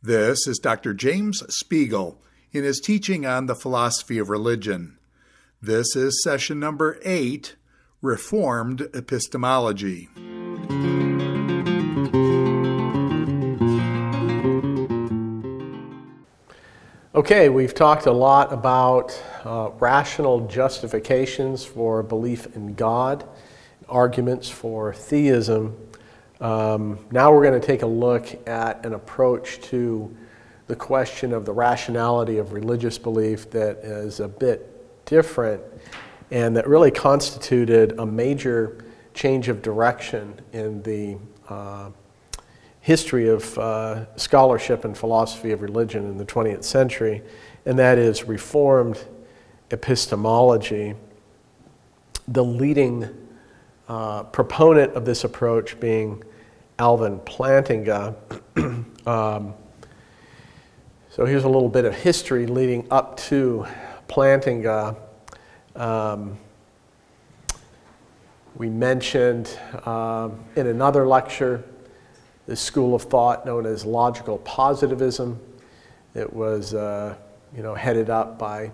This is Dr. James Spiegel in his teaching on the philosophy of religion. This is session number 8, Reformed Epistemology. Okay, we've talked a lot about rational justifications for belief in God, arguments for theism. Now we're going to take a look at an approach to the question of the rationality of religious belief that is a bit different and that really constituted a major change of direction in the history of scholarship and philosophy of religion in the 20th century, and that is Reformed Epistemology. The leading proponent of this approach being Alvin Plantinga. So here's a little bit of history leading up to Plantinga. We mentioned in another lecture this school of thought known as logical positivism. It was headed up by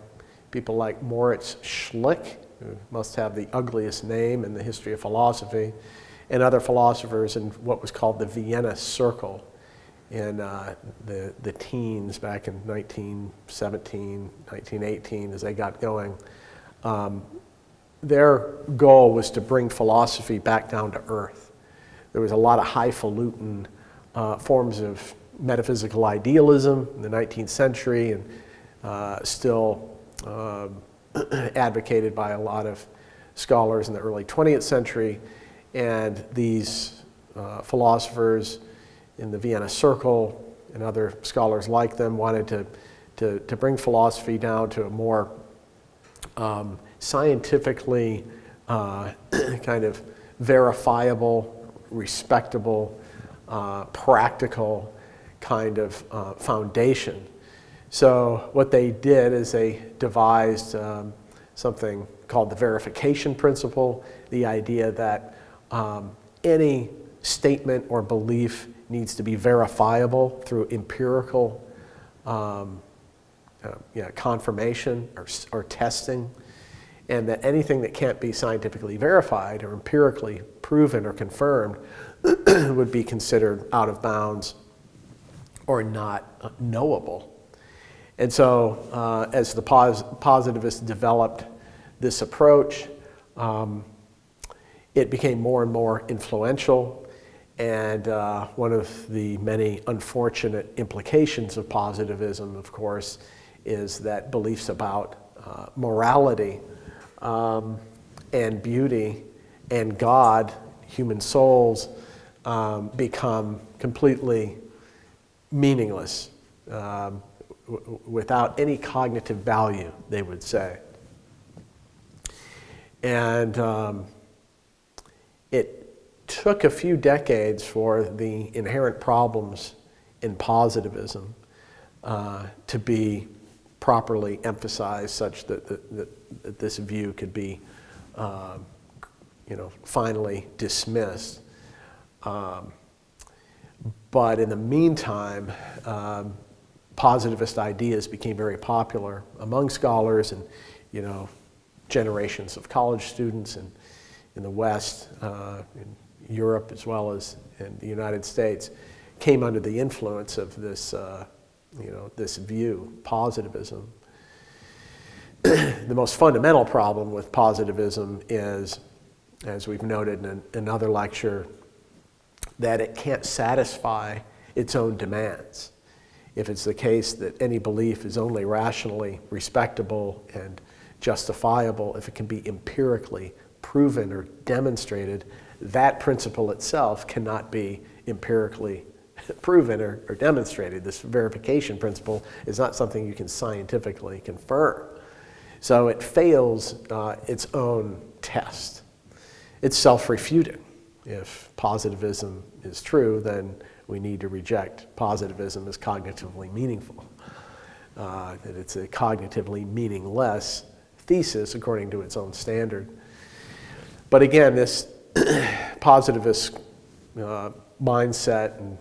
people like Moritz Schlick, who must have the ugliest name in the history of philosophy, and other philosophers in what was called the Vienna Circle in the teens back in 1917, 1918 as they got going. Their goal was to bring philosophy back down to earth. There was a lot of highfalutin forms of metaphysical idealism in the 19th century and still advocated by a lot of scholars in the early 20th century. And these philosophers in the Vienna Circle and other scholars like them wanted to bring philosophy down to a more scientifically kind of verifiable, respectable, practical kind of foundation. So what they did is they devised something called the verification principle, the idea that any statement or belief needs to be verifiable through empirical confirmation or testing, and that anything that can't be scientifically verified or empirically proven or confirmed would be considered out of bounds or not knowable. And so as the positivists developed this approach, it became more and more influential, and one of the many unfortunate implications of positivism, of course, is that beliefs about morality and beauty and God, human souls, become completely meaningless without any cognitive value, they would say. And it took a few decades for the inherent problems in positivism to be properly emphasized, such that this view could be, finally dismissed. But in the meantime, positivist ideas became very popular among scholars, and generations of college students in the West, in Europe as well as in the United States, came under the influence of this, this view, positivism. The most fundamental problem with positivism is, as we've noted in another lecture, that it can't satisfy its own demands. If it's the case that any belief is only rationally respectable and justifiable if it can be empirically proven or demonstrated, that principle itself cannot be empirically proven or demonstrated. This verification principle is not something you can scientifically confirm. So it fails its own test. It's self-refuting. If positivism is true, then we need to reject positivism as cognitively meaningful. That it's a cognitively meaningless thesis according to its own standard. But again, this positivist mindset and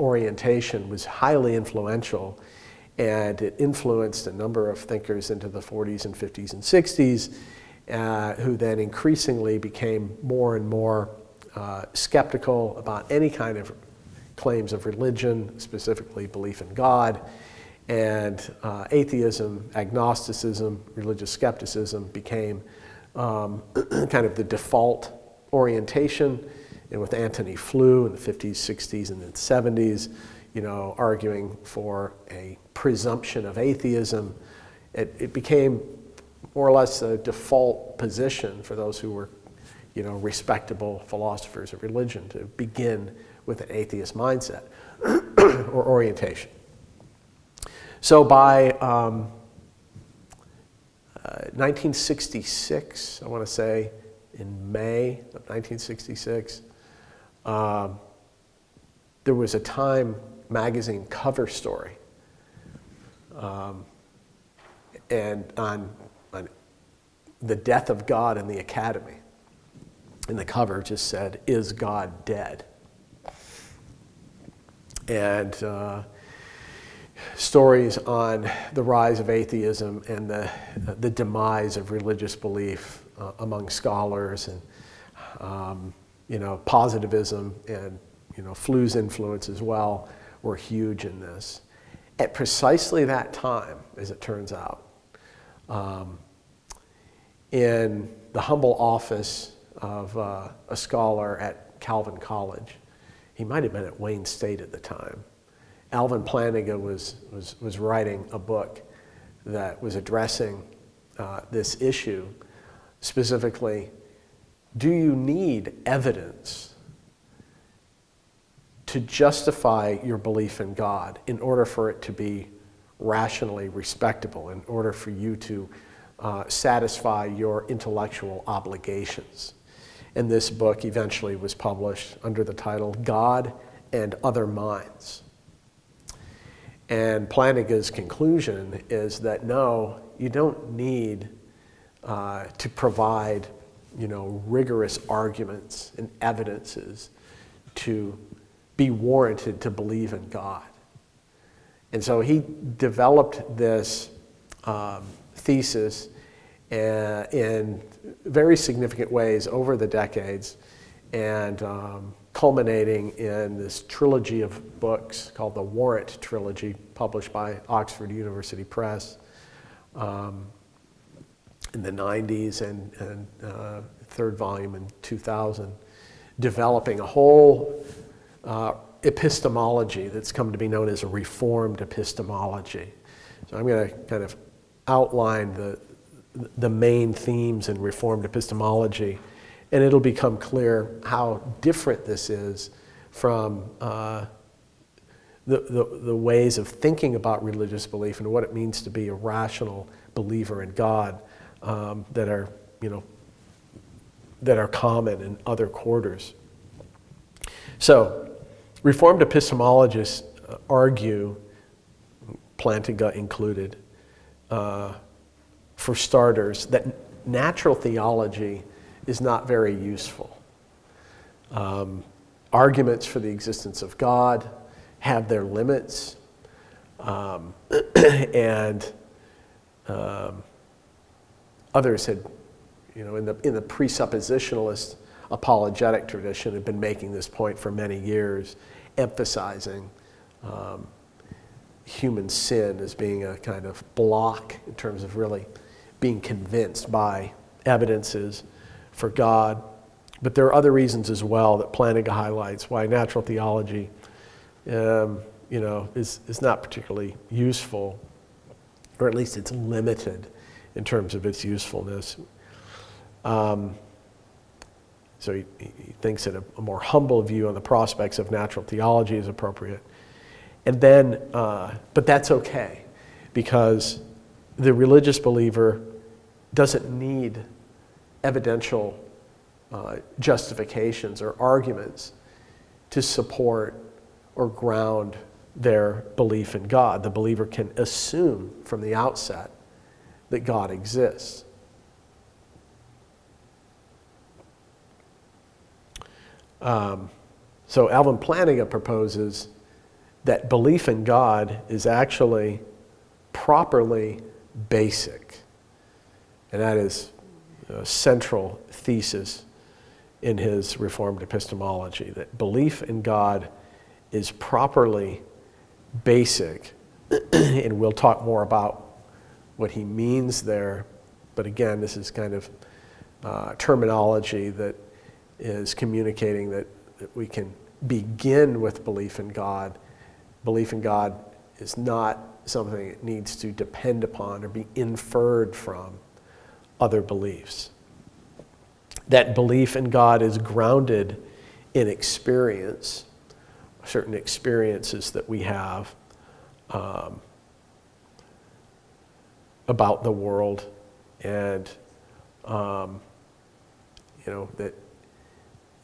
orientation was highly influential, and it influenced a number of thinkers into the 40s and 50s and 60s, who then increasingly became more and more skeptical about any kind of claims of religion, specifically belief in God, and atheism, agnosticism, religious skepticism became kind of the default orientation. And with Antony Flew in the 50s, 60s, and then 70s, arguing for a presumption of atheism, it became more or less a default position for those who were, respectable philosophers of religion to begin with an atheist mindset or orientation. So by 1966, I want to say, in May of 1966, there was a Time magazine cover story and on the death of God in the academy. And the cover just said, "Is God dead?" And stories on the rise of atheism and the demise of religious belief among scholars, and positivism and Flew's influence as well were huge in this. At precisely that time, as it turns out, in the humble office of a scholar at Calvin College, he might have been at Wayne State at the time, Alvin Plantinga was writing a book that was addressing this issue, specifically, do you need evidence to justify your belief in God in order for it to be rationally respectable, in order for you to satisfy your intellectual obligations? And this book eventually was published under the title God and Other Minds. And Plantinga's conclusion is that no, you don't need to provide, rigorous arguments and evidences to be warranted to believe in God. And so he developed this thesis in very significant ways over the decades, and culminating in this trilogy of books called the Warrant Trilogy, published by Oxford University Press in the 90s, and third volume in 2000, developing a whole epistemology that's come to be known as a Reformed epistemology. So I'm going to kind of outline the main themes in Reformed epistemology, and it'll become clear how different this is from the ways of thinking about religious belief and what it means to be a rational believer in God that are common in other quarters. So, Reformed epistemologists argue, Plantinga included, for starters, that natural theology is not very useful. Arguments for the existence of God have their limits, and others had, in the presuppositionalist apologetic tradition, have been making this point for many years, emphasizing human sin as being a kind of block in terms of really being convinced by evidences for God. But there are other reasons as well that Plantinga highlights why natural theology is not particularly useful, or at least it's limited in terms of its usefulness. So he thinks that a more humble view on the prospects of natural theology is appropriate. And then, but that's okay, because the religious believer doesn't need evidential justifications or arguments to support or ground their belief in God. The believer can assume from the outset that God exists. So Alvin Plantinga proposes that belief in God is actually properly basic. And that is a central thesis in his Reformed epistemology, that belief in God is properly basic. And we'll talk more about what he means there. But again, this is kind of terminology that is communicating that we can begin with belief in God. Belief in God is not something that needs to depend upon or be inferred from other beliefs. That belief in God is grounded in experience, certain experiences that we have about the world, and that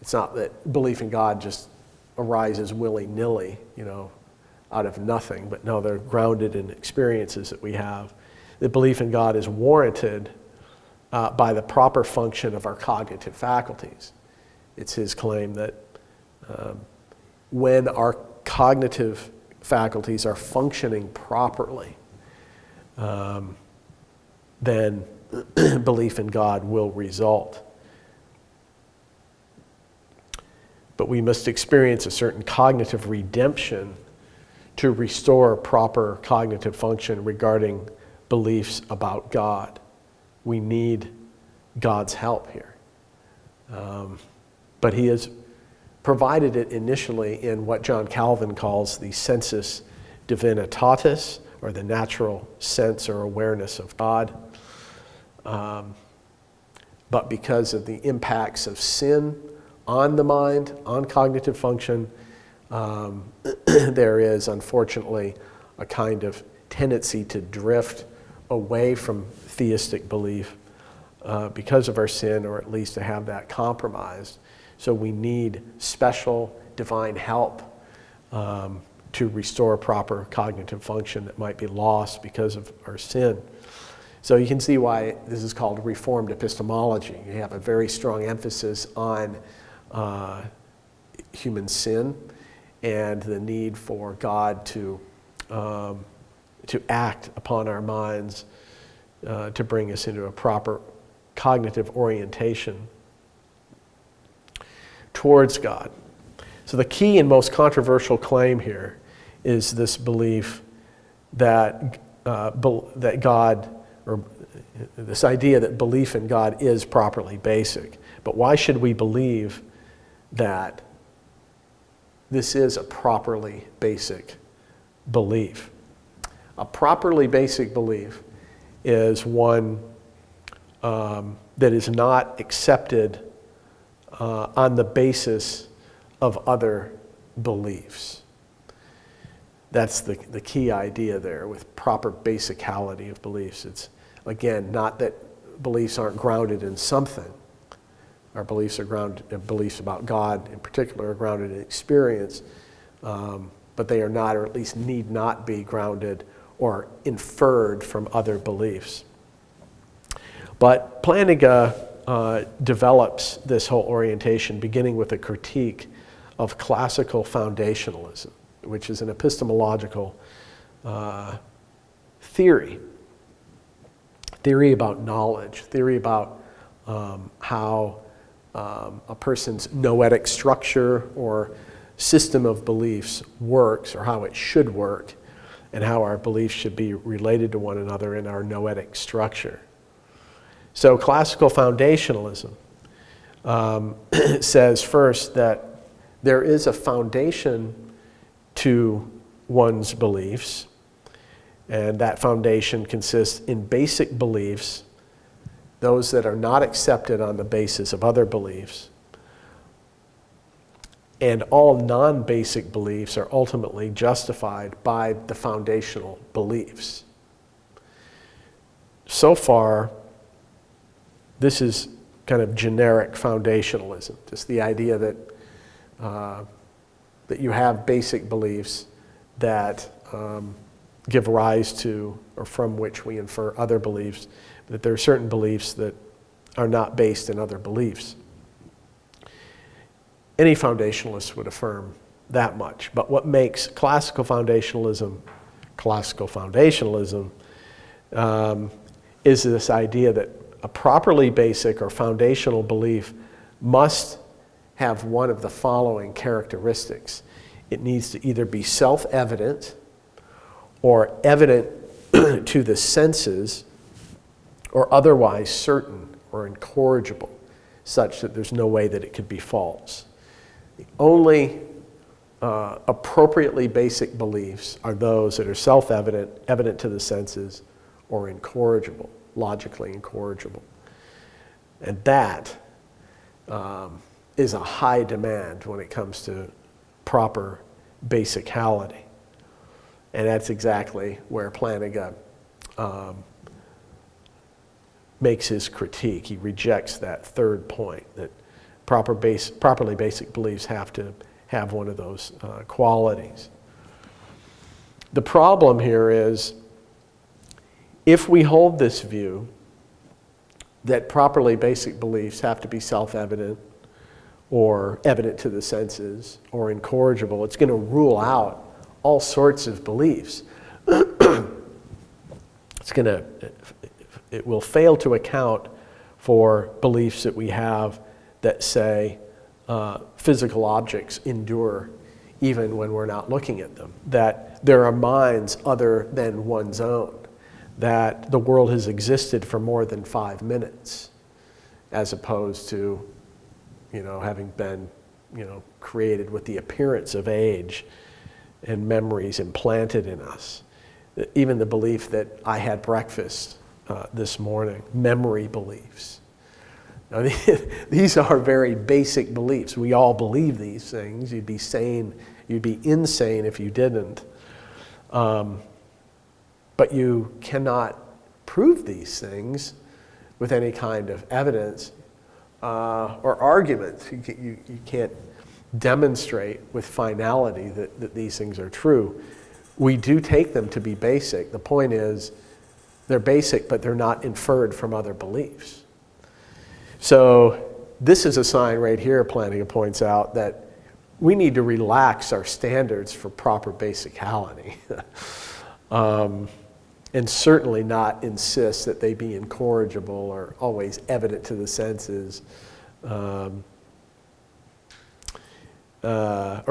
it's not that belief in God just arises willy-nilly, out of nothing, but no, they're grounded in experiences that we have. The belief in God is warranted by the proper function of our cognitive faculties. It's his claim that when our cognitive faculties are functioning properly, then belief in God will result. But we must experience a certain cognitive redemption to restore proper cognitive function regarding beliefs about God. We need God's help here. But he has provided it initially in what John Calvin calls the sensus divinitatis, or the natural sense or awareness of God. But because of the impacts of sin on the mind, on cognitive function, there is unfortunately a kind of tendency to drift away from theistic belief because of our sin, or at least to have that compromised. So we need special divine help to restore proper cognitive function that might be lost because of our sin. So you can see why this is called Reformed epistemology. You have a very strong emphasis on human sin and the need for God to act upon our minds to bring us into a proper cognitive orientation towards God. So the key and most controversial claim here is this belief that that God, or this idea that belief in God is properly basic. But why should we believe that this is a properly basic belief? A properly basic belief is one that is not accepted on the basis of other beliefs. That's the key idea there with proper basicality of beliefs. It's, again, not that beliefs aren't grounded in something. Our beliefs are grounded, beliefs about God in particular are grounded in experience, but they are not, or at least need not be, grounded or inferred from other beliefs. But Plantinga develops this whole orientation beginning with a critique of classical foundationalism, which is an epistemological theory about knowledge, theory about how a person's noetic structure or system of beliefs works, or how it should work, and how our beliefs should be related to one another in our noetic structure. So classical foundationalism says first that there is a foundation to one's beliefs, and that foundation consists in basic beliefs, those that are not accepted on the basis of other beliefs, and all non-basic beliefs are ultimately justified by the foundational beliefs. So far, this is kind of generic foundationalism, just the idea that that you have basic beliefs that give rise to, or from which we infer other beliefs, that there are certain beliefs that are not based in other beliefs. Any foundationalist would affirm that much. But what makes classical foundationalism is this idea that a properly basic or foundational belief must have one of the following characteristics. It needs to either be self-evident or evident to the senses or otherwise certain or incorrigible, such that there's no way that it could be false. The only appropriately basic beliefs are those that are self-evident, evident to the senses, or incorrigible, logically incorrigible. And that is a high demand when it comes to proper basicality. And that's exactly where Plantinga makes his critique. He rejects that third point, that properly basic beliefs have to have one of those qualities. The problem here is, if we hold this view that properly basic beliefs have to be self-evident or evident to the senses or incorrigible, it's going to rule out all sorts of beliefs. It will fail to account for beliefs that we have that say physical objects endure even when we're not looking at them, that there are minds other than one's own, that the world has existed for more than 5 minutes, as opposed to, having been, created with the appearance of age and memories implanted in us. Even the belief that I had breakfast this morning, memory beliefs. Now, these are very basic beliefs. We all believe these things. You'd be insane if you didn't. But you cannot prove these things with any kind of evidence or argument. You can't demonstrate with finality that these things are true. We do take them to be basic. The point is, they're basic, but they're not inferred from other beliefs. So this is a sign right here, Plantinga points out, that we need to relax our standards for proper basicality. And certainly not insist that they be incorrigible or always evident to the senses or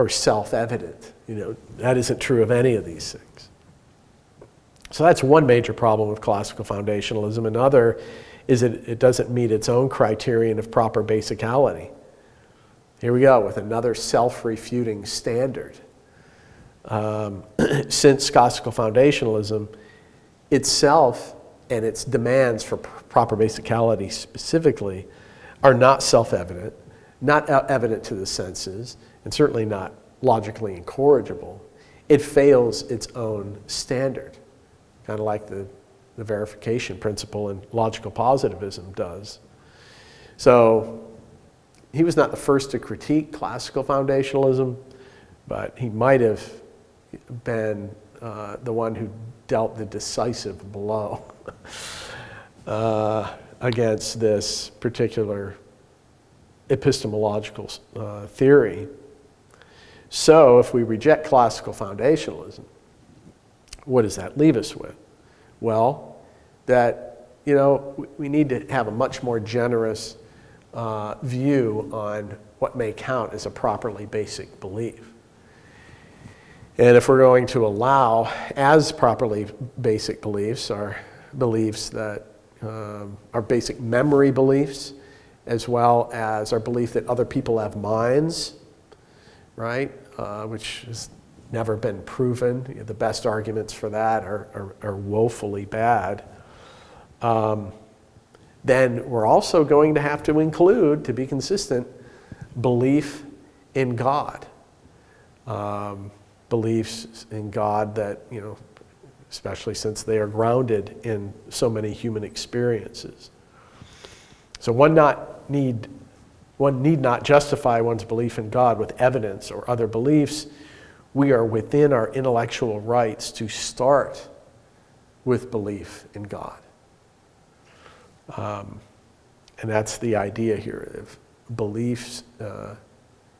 self-evident. That isn't true of any of these things. So that's one major problem with classical foundationalism. Another is that it doesn't meet its own criterion of proper basicality. Here we go with another self-refuting standard. Since classical foundationalism itself and its demands for proper basicality specifically are not self-evident, not evident to the senses, and certainly not logically incorrigible, it fails its own standard, kind of like the verification principle in logical positivism does. So he was not the first to critique classical foundationalism, but he might have been the one who dealt the decisive blow against this particular epistemological theory. So if we reject classical foundationalism, what does that leave us with? Well, that we need to have a much more generous view on what may count as a properly basic belief. And if we're going to allow as properly basic beliefs our beliefs that are basic memory beliefs, as well as our belief that other people have minds, right, which has never been proven. The best arguments for that are woefully bad. Then we're also going to have to include, to be consistent, belief in God. Beliefs in God that, especially since they are grounded in so many human experiences. So one need not justify one's belief in God with evidence or other beliefs. We are within our intellectual rights to start with belief in God. And that's the idea here of beliefs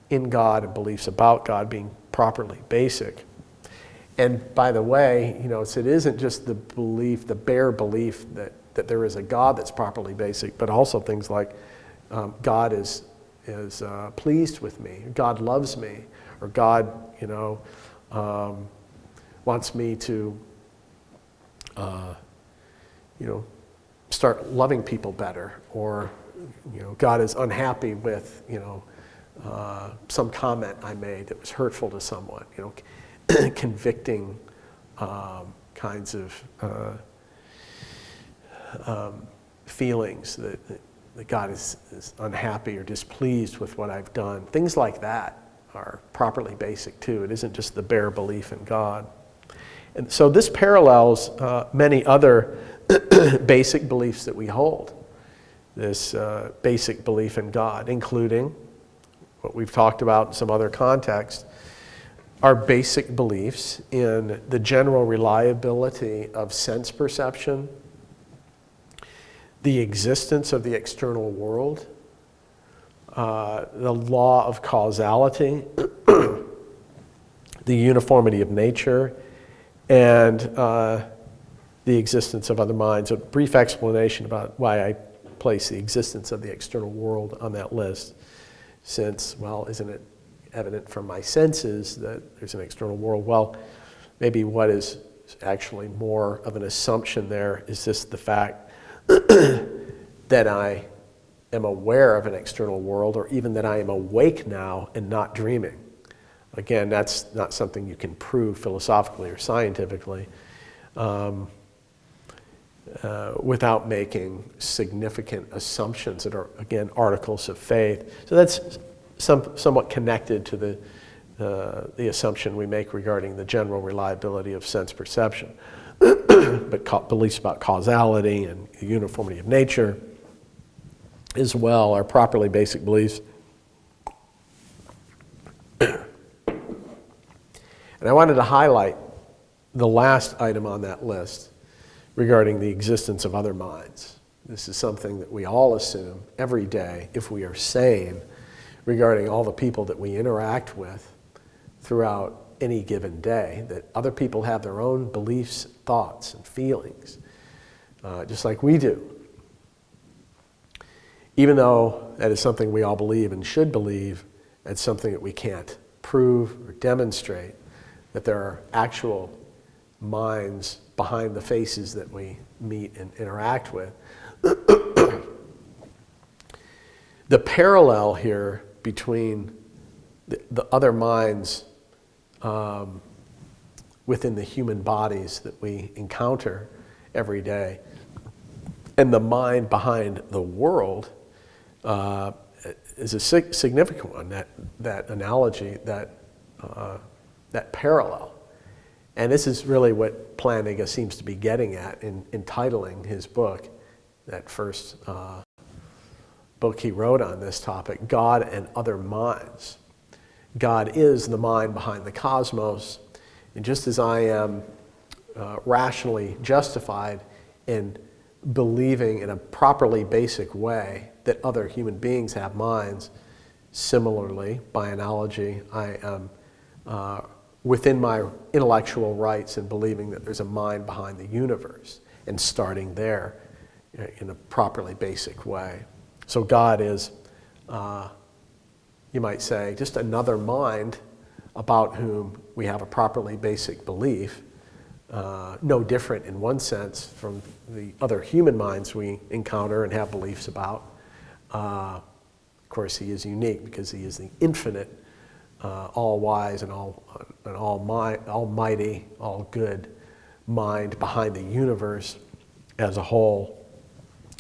in God and beliefs about God being properly basic. And by the way, it isn't just the belief, the bare belief that there is a God that's properly basic, but also things like God is pleased with me, God loves me, or God, wants me to, start loving people better, or God is unhappy with some comment I made that was hurtful to someone. Convicting kinds of feelings that God is unhappy or displeased with what I've done. Things like that are properly basic too. It isn't just the bare belief in God. And so this parallels many other basic beliefs that we hold. This basic belief in God, including what we've talked about in some other context, our basic beliefs in the general reliability of sense perception, the existence of the external world, the law of causality, the uniformity of nature, and the existence of other minds. A brief explanation about why I place the existence of the external world on that list, since, well, isn't it evident from my senses that there's an external world? Well, maybe what is actually more of an assumption there is just the fact that I am aware of an external world, or even that I am awake now and not dreaming. Again, that's not something you can prove philosophically or scientifically without making significant assumptions that are, again, articles of faith. So that's somewhat connected to the assumption we make regarding the general reliability of sense perception. But beliefs about causality and the uniformity of nature as well are properly basic beliefs. And I wanted to highlight the last item on that list regarding the existence of other minds. This is something that we all assume every day, if we are sane, regarding all the people that we interact with throughout any given day, that other people have their own beliefs, thoughts, and feelings, just like we do. Even though that is something we all believe and should believe, it's something that we can't prove or demonstrate, that there are actual minds behind the faces that we meet and interact with. The parallel here between the other minds within the human bodies that we encounter every day and the mind behind the world is a significant one, that analogy, that parallel. And this is really what Plantinga seems to be getting at in entitling his book, that first book he wrote on this topic, God and Other Minds. God is the mind behind the cosmos, and just as I am rationally justified in believing in a properly basic way that other human beings have minds, similarly, by analogy, I am within my intellectual rights in believing that there's a mind behind the universe, and starting there in a properly basic way. So God is, you might say, just another mind about whom we have a properly basic belief, no different in one sense from the other human minds we encounter and have beliefs about. Of course, he is unique because he is the infinite, all-wise and almighty, all-good mind behind the universe as a whole,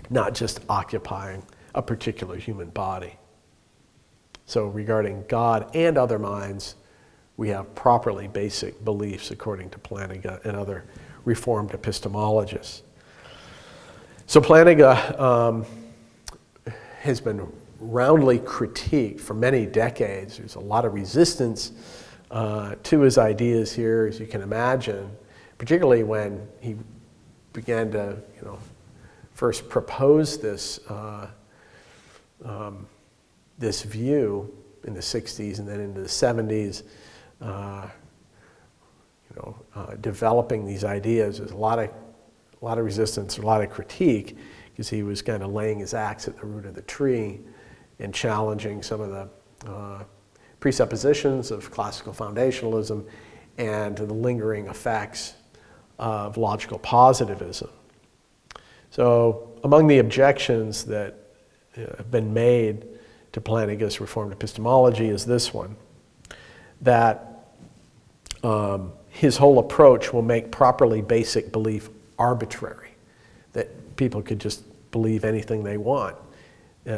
not just occupying a particular human body. So regarding God and other minds, we have properly basic beliefs according to Plantinga and other Reformed epistemologists. So Plantinga has been roundly critiqued for many decades. There's a lot of resistance to his ideas here, as you can imagine, particularly when he began to, first propose this this view in the 60s and then into the 70s, developing these ideas. There's a lot of resistance, a lot of critique, because he was kind of laying his axe at the root of the tree and challenging some of the presuppositions of classical foundationalism and the lingering effects of logical positivism. So among the objections that have been made to Plantinga's Reformed Epistemology is this one, that his whole approach will make properly basic belief arbitrary, that people could just believe anything they want in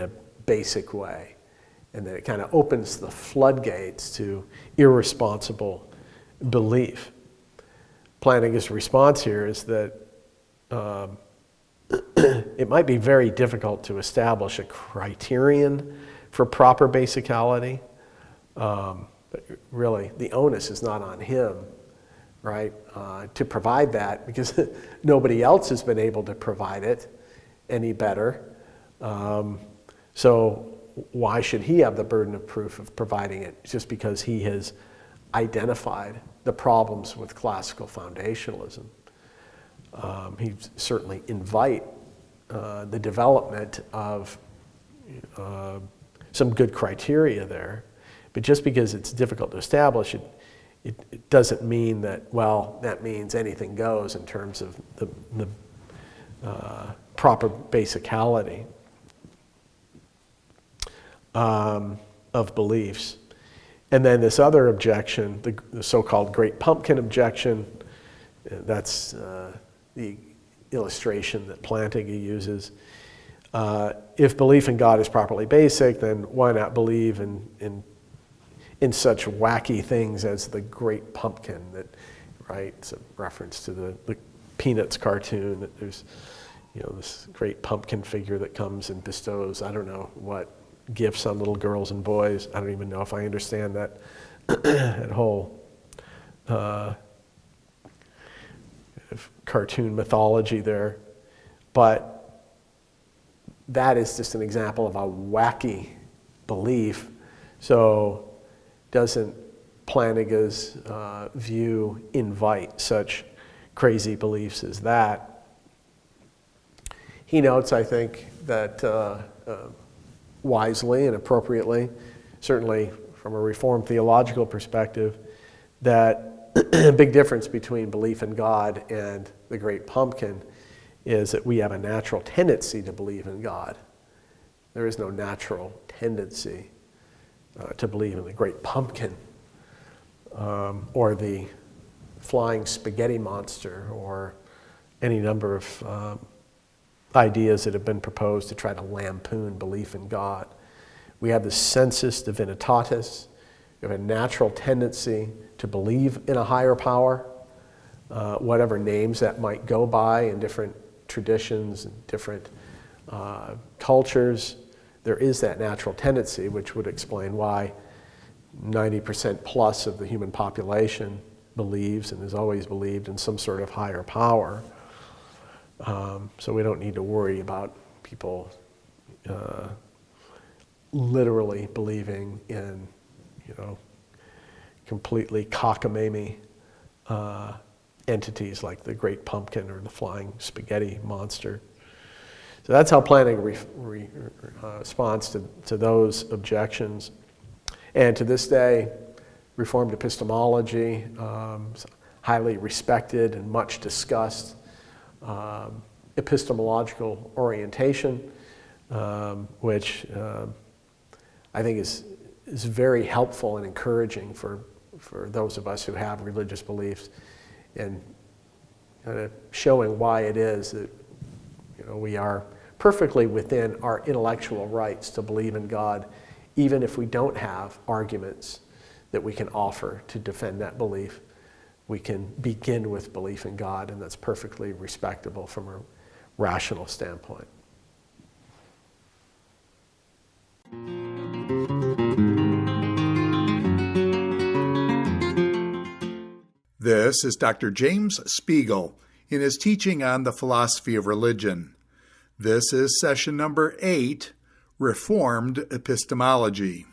a basic way, and that it kind of opens the floodgates to irresponsible belief. Plantinga's response here is that it might be very difficult to establish a criterion for proper basicality, but really the onus is not on him, right, to provide that, because nobody else has been able to provide it any better. So why should he have the burden of proof of providing it just because he has identified the problems with classical foundationalism? He certainly invite the development of some good criteria there, but just because it's difficult to establish it doesn't mean that, well, that means anything goes in terms of the proper basicality of beliefs. And then this other objection, the so-called Great Pumpkin objection, that's the illustration that Plantinga uses. If belief in God is properly basic, then why not believe in such wacky things as the Great Pumpkin? That, right? It's a reference to the Peanuts cartoon. That there's, this great pumpkin figure that comes and bestows, I don't know what, gifts on little girls and boys. I don't even know if I understand that that whole cartoon mythology there, but that is just an example of a wacky belief. So doesn't Plantinga's view invite such crazy beliefs as that? He notes, I think, that wisely and appropriately, certainly from a Reformed theological perspective, that a big difference between belief in God and the Great Pumpkin is that we have a natural tendency to believe in God. There is no natural tendency to believe in the Great Pumpkin or the flying spaghetti monster or any number of ideas that have been proposed to try to lampoon belief in God. We have the sensus divinitatis. We have a natural tendency to believe in a higher power, whatever names that might go by in different traditions and different cultures. There is that natural tendency, which would explain why 90% plus of the human population believes and has always believed in some sort of higher power. So we don't need to worry about people literally believing in, completely cockamamie entities like the Great Pumpkin or the flying spaghetti monster. So that's how Plantinga responds to those objections. And to this day, Reformed epistemology, highly respected and much discussed epistemological orientation, which I think is very helpful and encouraging for those of us who have religious beliefs, and kind of showing why it is that we are perfectly within our intellectual rights to believe in God, even if we don't have arguments that we can offer to defend that belief. We can begin with belief in God, and that's perfectly respectable from a rational standpoint. This is Dr. James Spiegel in his teaching on the philosophy of religion. This is session number 8, Reformed Epistemology.